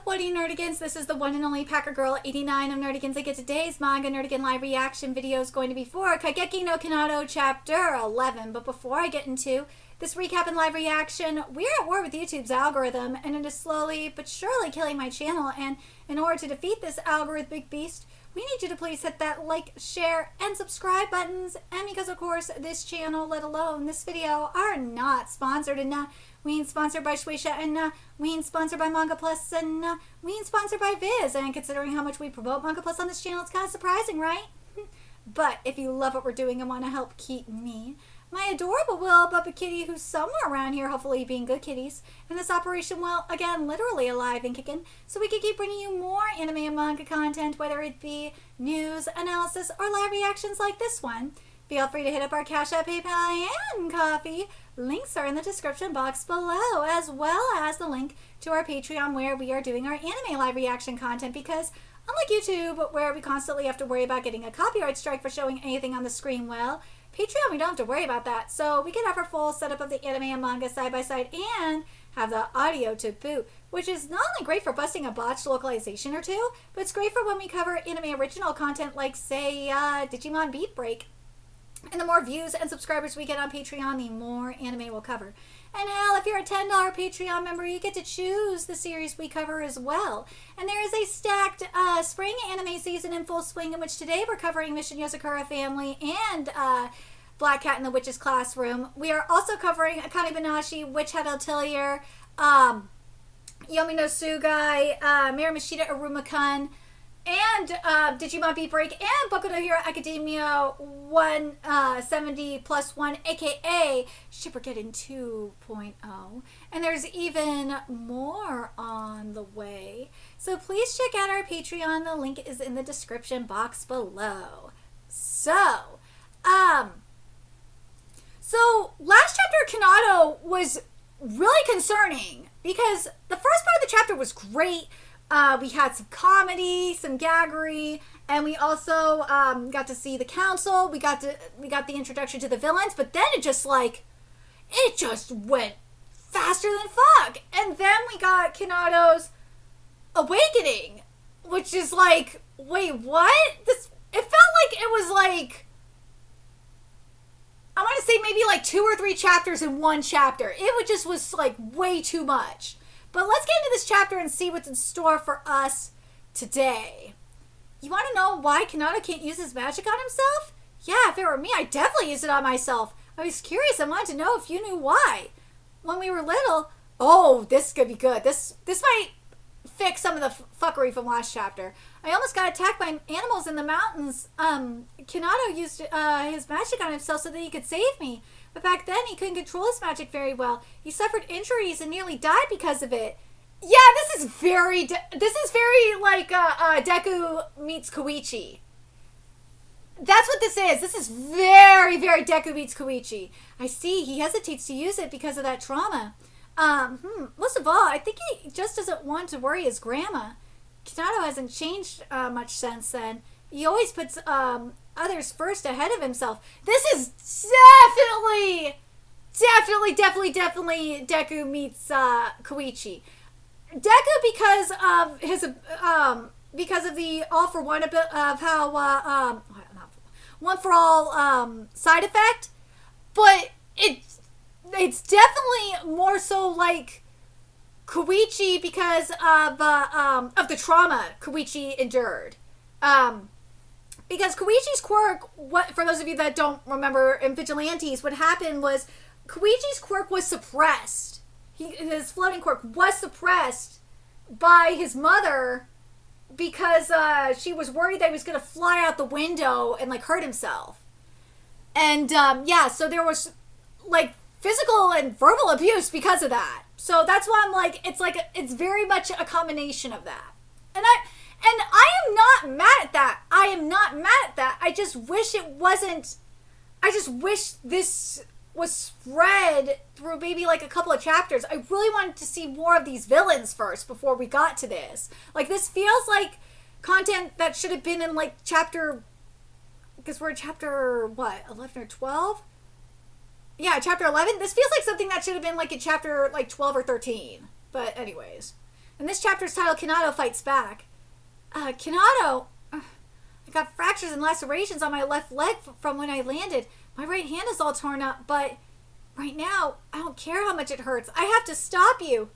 What do you nerdigans? This is the one and only Packer Girl 89 of Nerdigans. Again, today's manga nerdigan live reaction video is going to be for Kaigeki no Kinato chapter 11. But before I get into this recap and live reaction, we're at war with YouTube's algorithm, and it is slowly but surely killing my channel. And in order to defeat this algorithmic beast, we need you to please hit that like, share, and subscribe buttons. And because, of course, this channel, let alone this video, are not sponsored, and we ain't sponsored by Shueisha, and we ain't sponsored by Manga Plus, and we ain't sponsored by Viz. And considering how much we promote Manga Plus on this channel, it's kind of surprising, right? But if you love what we're doing and want to help keep me, my adorable WELP puppet kitty, who's somewhere around here, hopefully being good kitties, and this operation, well, again, literally alive and kicking, so we can keep bringing you more anime and manga content, whether it be news, analysis, or live reactions like this one. Feel free to hit up our Cash App, PayPal, and Coffee. Links are in the description box below, as well as the link to our Patreon, where we are doing our anime live reaction content, because unlike YouTube, where we constantly have to worry about getting a copyright strike for showing anything on the screen, well, Patreon, we don't have to worry about that. So we can have our full setup of the anime and manga side by side and have the audio to boot, which is not only great for busting a botched localization or two, but it's great for when we cover anime original content like, say, Digimon Beat Break. And the more views and subscribers we get on Patreon, the more anime we'll cover. And hell, if you're a $10 Patreon member, you get to choose the series we cover as well. And there is a stacked spring anime season in full swing, in which today we're covering Mission Yozakura Family and Black Cat in the Witch's Classroom. We are also covering Akane Banashi, Witch Hat Atelier, Yomi no Sugai, Miramashita Aruma-kun, and Digimon Beat Break, and Boku no Hero Academia 170+1, aka Shippergeddon 2.0. And there's even more on the way. So please check out our Patreon. The link is in the description box below. So last chapter, Kinato was really concerning because the first part of the chapter was great. We had some comedy, some gaggery, and we also got to see the council. We got the introduction to the villains, but then it just went faster than fuck. And then we got Kinato's awakening, which is like, wait, what? It felt like it was like, I want to say maybe like 2 or 3 chapters in one chapter. It was like way too much. But let's get into this chapter and see what's in store for us today. You want to know why Kinato can't use his magic on himself? Yeah, if it were me, I'd definitely use it on myself. I was curious. I wanted to know if you knew why. When we were little, oh, this could be good. This might fix some of the fuckery from last chapter. I almost got attacked by animals in the mountains. Kinato used his magic on himself so that he could save me. But back then, he couldn't control his magic very well. He suffered injuries and nearly died because of it. Yeah, this is very like Deku meets Koichi. That's what this is. This is very, very Deku meets Koichi. I see. He hesitates to use it because of that trauma. Most of all, I think he just doesn't want to worry his grandma. Kinato hasn't changed much since then. He always puts others first ahead of himself. This is definitely Deku meets Koichi. Deku because of the all for one of how one for all side effect, but it's definitely more so like Koichi because of the trauma Koichi endured. Because Koichi's quirk, for those of you that don't remember in Vigilantes, what happened was Koichi's quirk was suppressed. His floating quirk was suppressed by his mother because she was worried that he was going to fly out the window and like hurt himself. And yeah, so there was like physical and verbal abuse because of that. So that's why I'm like, it's very much a combination of that. And I am not mad at that. I am not mad at that. I just wish it wasn't. I just wish this was spread through maybe like a couple of chapters. I really wanted to see more of these villains first before we got to this. Like, this feels like content that should have been in like chapter, because we're in chapter, what, 11 or 12? Yeah, chapter 11. This feels like something that should have been like in chapter like 12 or 13. But anyways. In this chapter's title, Kinato fights back. Kinato, I got fractures and lacerations on my left leg from when I landed. My right hand is all torn up, but right now, I don't care how much it hurts. I have to stop you.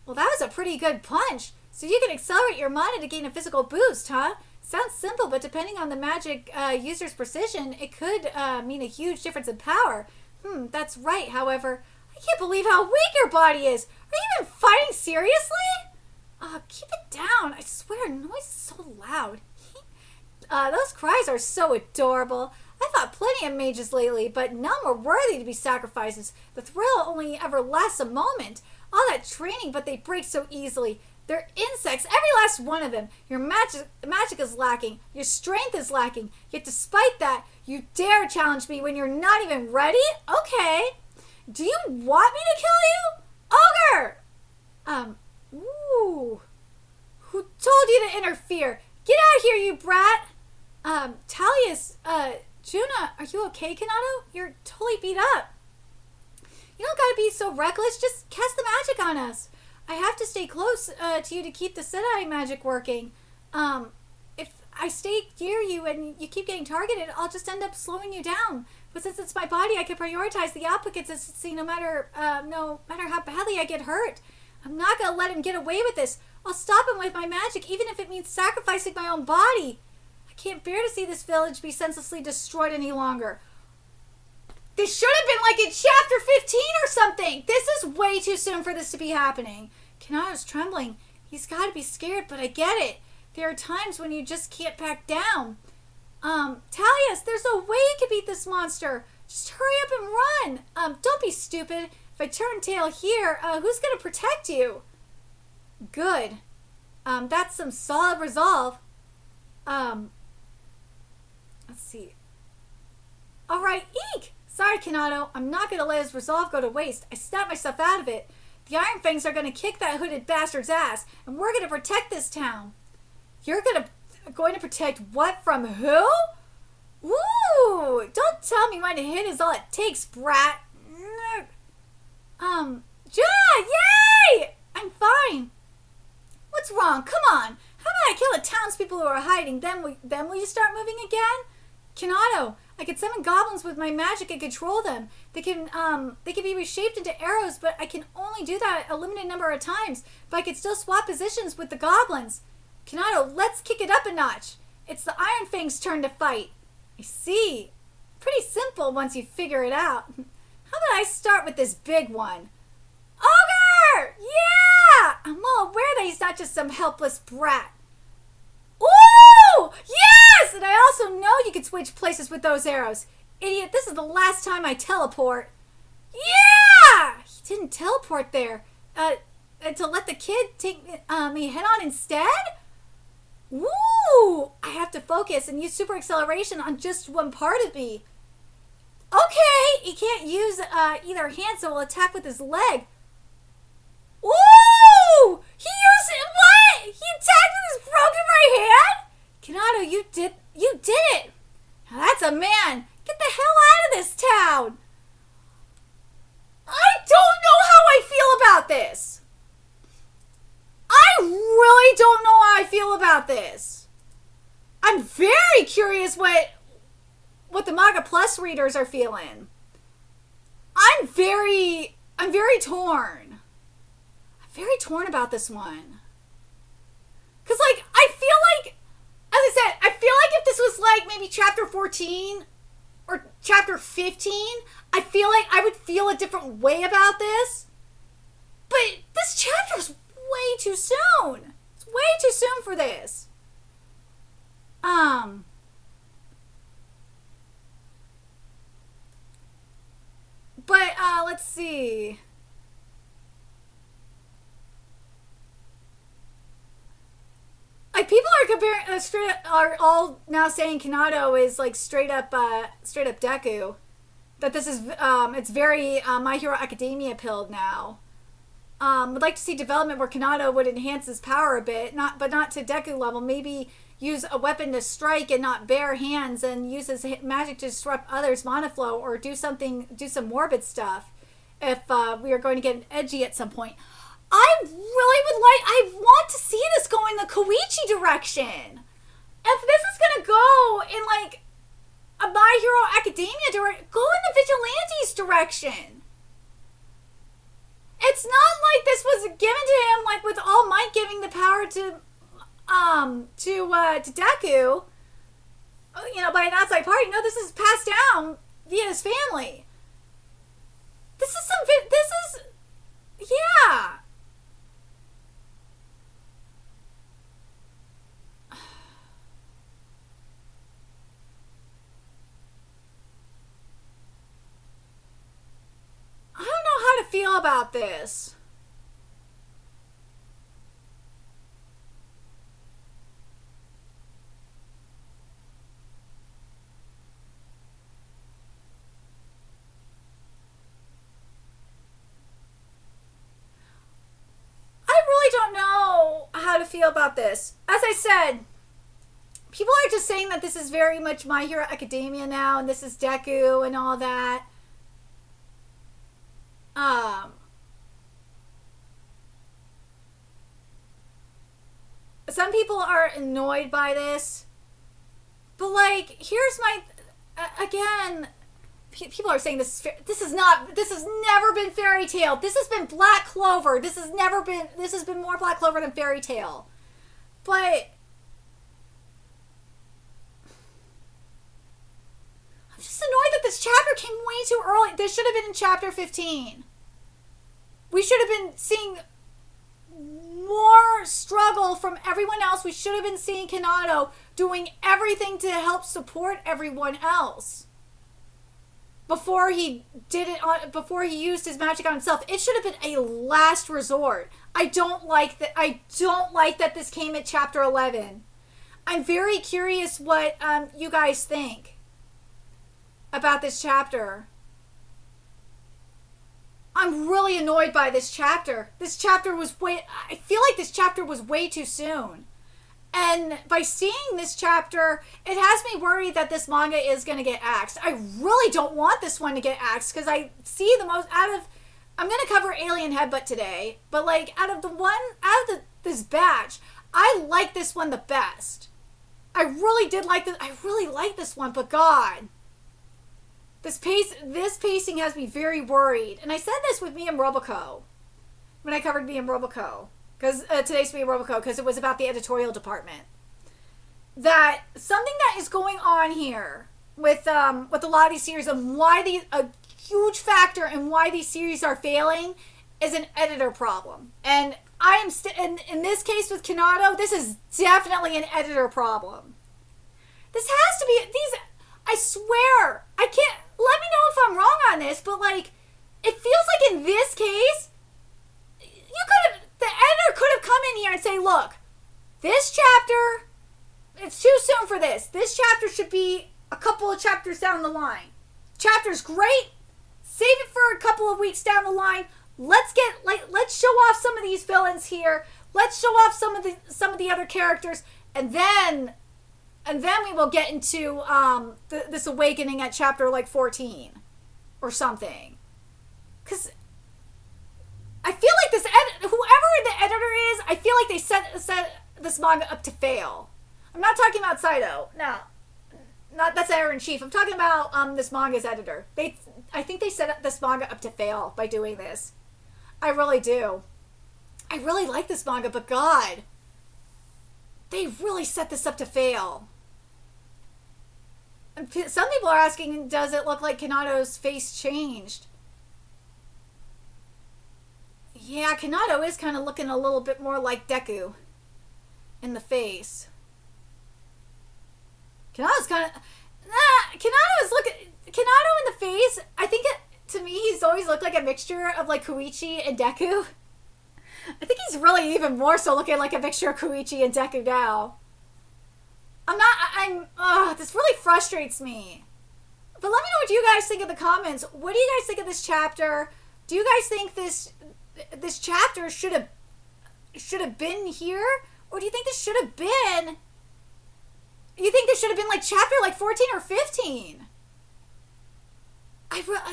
Well, that was a pretty good punch. So you can accelerate your mana to gain a physical boost, huh? Sounds simple, but depending on the magic user's precision, it could mean a huge difference in power. That's right. However, I can't believe how weak your body is. Are you even fighting seriously? Keep it down. I swear, noise is so loud. Those cries are so adorable. I fought plenty of mages lately, but none were worthy to be sacrifices. The thrill only ever lasts a moment. All that training, but they break so easily. They're insects, every last one of them. Your magic is lacking. Your strength is lacking. Yet despite that, you dare challenge me when you're not even ready? Okay. Do you want me to kill you? Ogre! Ooh. Who told you to interfere? Get out of here, you brat! Talius, Juna, are you okay, Kinato? You're totally beat up. You don't gotta be so reckless. Just cast the magic on us. I have to stay close to you to keep the Sedai magic working. If I stay near you and you keep getting targeted, I'll just end up slowing you down. But since it's my body, I can prioritize the output consistency no matter how badly I get hurt. I'm not gonna let him get away with this. I'll stop him with my magic, even if it means sacrificing my own body. I can't bear to see this village be senselessly destroyed any longer. This should have been like in chapter 15 or something. This is way too soon for this to be happening. Kinato's trembling. He's got to be scared, but I get it. There are times when you just can't back down. Talius, there's no way you can beat this monster. Just hurry up and run. Don't be stupid. If I turn tail here, who's going to protect you? Good. That's some solid resolve. Let's see. All right, eek! Sorry, Kinato. I'm not going to let his resolve go to waste. I snapped myself out of it. The Iron Fangs are going to kick that hooded bastard's ass, and we're going to protect this town. You're going to protect what from who? Ooh! Don't tell me one hit is all it takes, brat. Juna! Yay! I'm fine. What's wrong? Come on. How about I kill the townspeople who are hiding? Then will you start moving again? Kinato, I can summon goblins with my magic and control them. They can be reshaped into arrows, but I can only do that a limited number of times. But I can still swap positions with the goblins. Kinato, let's kick it up a notch. It's the Iron Fang's turn to fight. I see. Pretty simple once you figure it out. How about I start with this big one? Ogre! Yeah! I'm well aware that he's not just some helpless brat. Ooh! Yes! And I also know you can switch places with those arrows. Idiot, this is the last time I teleport. Yeah! He didn't teleport there. To let the kid take me head on instead? Ooh! I have to focus and use super acceleration on just one part of me. Okay! He can't use either hand, so he'll attack with his leg. Ooh! He used it. What? He attacked with his broken right hand? Kinato, you did it. Now that's a man. Get the hell out of this town. I don't know how I feel about this. I really don't know how I feel about this. I'm very curious what the Manga Plus readers are feeling. I'm very torn. Very torn about this one. Because, I feel like, as I said, I feel like if this was, maybe chapter 14 or chapter 15, I feel like I would feel a different way about this. But this chapter's way too soon. It's way too soon for this. But, let's see. People are comparing, are all now saying Kinato is straight up Deku. That this is, it's very My Hero Academia pilled now. Would like to see development where Kinato would enhance his power a bit, but not to Deku level. Maybe use a weapon to strike and not bare hands, and use his magic to disrupt others' mana flow, or do some morbid stuff. If we are going to get edgy at some point. I really would like, I want to see this go in the Koichi direction. If this is gonna go in like a My Hero Academia direction, go in the Vigilantes direction. It's not like this was given to him like with All Might giving the power to Deku, you know, by an outside party. No, this is passed down via his family. This is, yeah. I don't know how to feel about this. Don't know how to feel about this. As I said, people are just saying that this is very much My Hero Academia now, and this is Deku and all that. Some people are annoyed by this, but like, here's my again. People are saying this has never been Fairy Tail. This has been Black Clover. This has been more Black Clover than Fairy Tail. But I'm just annoyed that this chapter came way too early. This should have been in chapter 15. We should have been seeing more struggle from everyone else. We should have been seeing Kinato doing everything to help support everyone else. Before he used his magic on himself. It should have been a last resort. I don't like that this came at chapter 11. I'm very curious what you guys think about this chapter. I'm really annoyed by this chapter. I feel like this chapter was way too soon. And by seeing this chapter, it has me worried that this manga is going to get axed. I really don't want this one to get axed because I see the most I'm going to cover Alien Headbutt today, but like this batch, I like this one the best. I really did like this. I really like this one, but God, this pacing has me very worried. And I said this with Me and Roboco when I covered Me and Roboco. Because today's Me and Roboco, because it was about the editorial department. That something that is going on here with a lot of these series, and a huge factor in why these series are failing is an editor problem. And I am in this case with Kinato, this is definitely an editor problem. This has to be I swear, I can't. Let me know if I'm wrong on this, but like, it feels like in this case, the editor could have come in here and say, look, this chapter, it's too soon for this. This chapter should be a couple of chapters down the line. Chapter's great. Save it for a couple of weeks down the line. Let's show off some of these villains here. Let's show off some of the other characters, and then we will get into this awakening at chapter like 14 or something. Because I feel like whoever the editor is, I feel like they set this manga up to fail. I'm not talking about Saito. No. That's editor-in-chief. I'm talking about this manga's editor. I think they set up this manga up to fail by doing this. I really do. I really like this manga, but God, they really set this up to fail. And some people are asking, does it look like Kanato's face changed? Yeah, Kinato is kind of looking a little bit more like Deku in the face. Kinato's kind of... Kinato in the face, I think to me, he's always looked like a mixture of like Koichi and Deku. I think he's really even more so looking like a mixture of Koichi and Deku now. This really frustrates me. But let me know what you guys think in the comments. What do you guys think of this chapter? Do you guys think this chapter should have been here? Or do you think this should have been... You think this should have been like chapter like 14 or 15?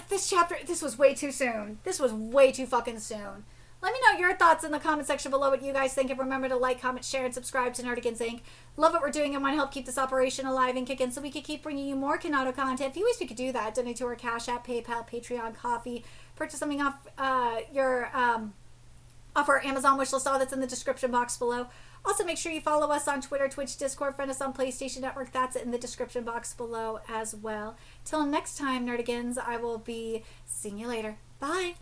This was way too soon. This was way too fucking soon. Let me know your thoughts in the comment section below, what you guys think, and remember to like, comment, share, and subscribe to Nerdigans Inc. Love what we're doing and want to help keep this operation alive and kicking so we can keep bringing you more Kinato content. If you wish we could do that, donate to our Cash App, PayPal, Patreon, Coffee, purchase something off off our Amazon wishlist, all that's in the description box below. Also, make sure you follow us on Twitter, Twitch, Discord, friend us on PlayStation Network. That's in the description box below as well. Till next time, Nerdigans, I will be seeing you later. Bye!